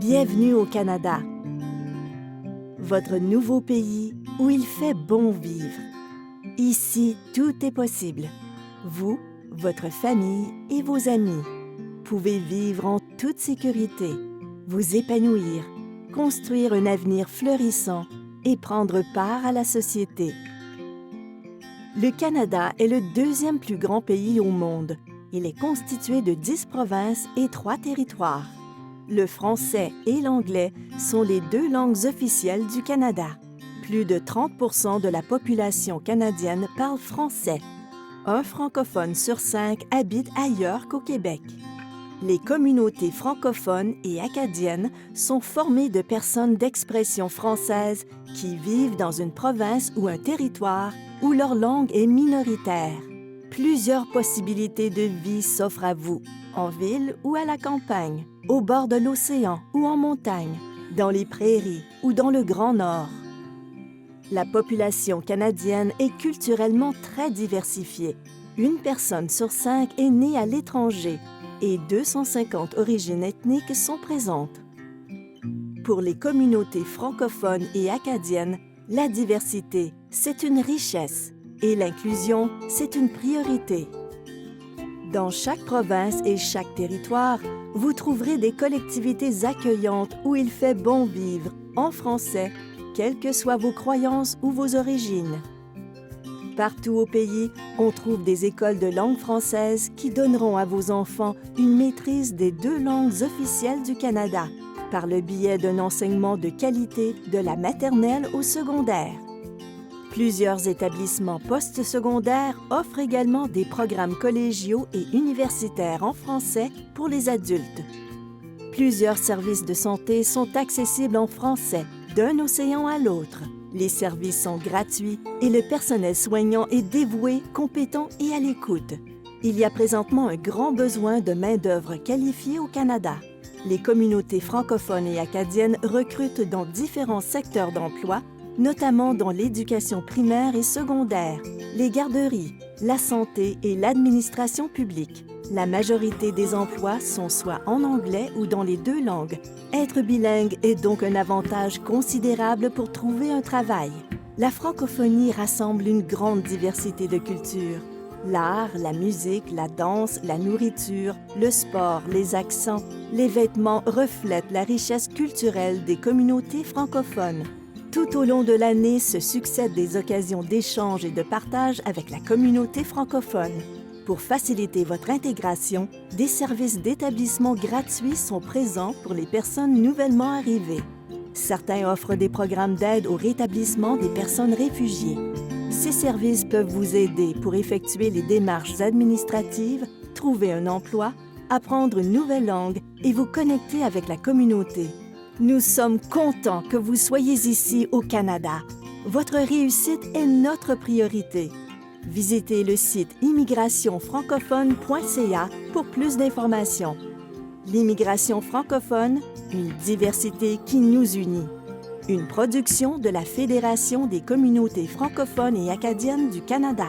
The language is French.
Bienvenue au Canada, votre nouveau pays où il fait bon vivre. Ici, tout est possible. Vous, votre famille et vos amis pouvez vivre en toute sécurité, vous épanouir, construire un avenir florissant et prendre part à la société. Le Canada est le deuxième plus grand pays au monde. Il est constitué de 10 provinces et 3 territoires. Le français et l'anglais sont les deux langues officielles du Canada. Plus de 30% de la population canadienne parle français. Un francophone sur 5 habite ailleurs qu'au Québec. Les communautés francophones et acadiennes sont formées de personnes d'expression française qui vivent dans une province ou un territoire où leur langue est minoritaire. Plusieurs possibilités de vie s'offrent à vous, en ville ou à la campagne, au bord de l'océan ou en montagne, dans les prairies ou dans le Grand Nord. La population canadienne est culturellement très diversifiée. Une personne sur 5 est née à l'étranger et 250 origines ethniques sont présentes. Pour les communautés francophones et acadiennes, la diversité, c'est une richesse et l'inclusion, c'est une priorité. Dans chaque province et chaque territoire, vous trouverez des collectivités accueillantes où il fait bon vivre, en français, quelles que soient vos croyances ou vos origines. Partout au pays, on trouve des écoles de langue française qui donneront à vos enfants une maîtrise des 2 langues officielles du Canada, par le biais d'un enseignement de qualité de la maternelle au secondaire. Plusieurs établissements postsecondaires offrent également des programmes collégiaux et universitaires en français pour les adultes. Plusieurs services de santé sont accessibles en français, d'un océan à l'autre. Les services sont gratuits et le personnel soignant est dévoué, compétent et à l'écoute. Il y a présentement un grand besoin de main-d'œuvre qualifiée au Canada. Les communautés francophones et acadiennes recrutent dans différents secteurs d'emploi, notamment dans l'éducation primaire et secondaire, les garderies, la santé et l'administration publique. La majorité des emplois sont soit en anglais ou dans les 2 langues. Être bilingue est donc un avantage considérable pour trouver un travail. La francophonie rassemble une grande diversité de cultures. L'art, la musique, la danse, la nourriture, le sport, les accents, les vêtements reflètent la richesse culturelle des communautés francophones. Tout au long de l'année se succèdent des occasions d'échange et de partage avec la communauté francophone. Pour faciliter votre intégration, des services d'établissement gratuits sont présents pour les personnes nouvellement arrivées. Certains offrent des programmes d'aide au rétablissement des personnes réfugiées. Ces services peuvent vous aider pour effectuer les démarches administratives, trouver un emploi, apprendre une nouvelle langue et vous connecter avec la communauté. Nous sommes contents que vous soyez ici au Canada. Votre réussite est notre priorité. Visitez le site immigrationfrancophone.ca pour plus d'informations. L'immigration francophone, une diversité qui nous unit. Une production de la Fédération des communautés francophones et acadiennes du Canada.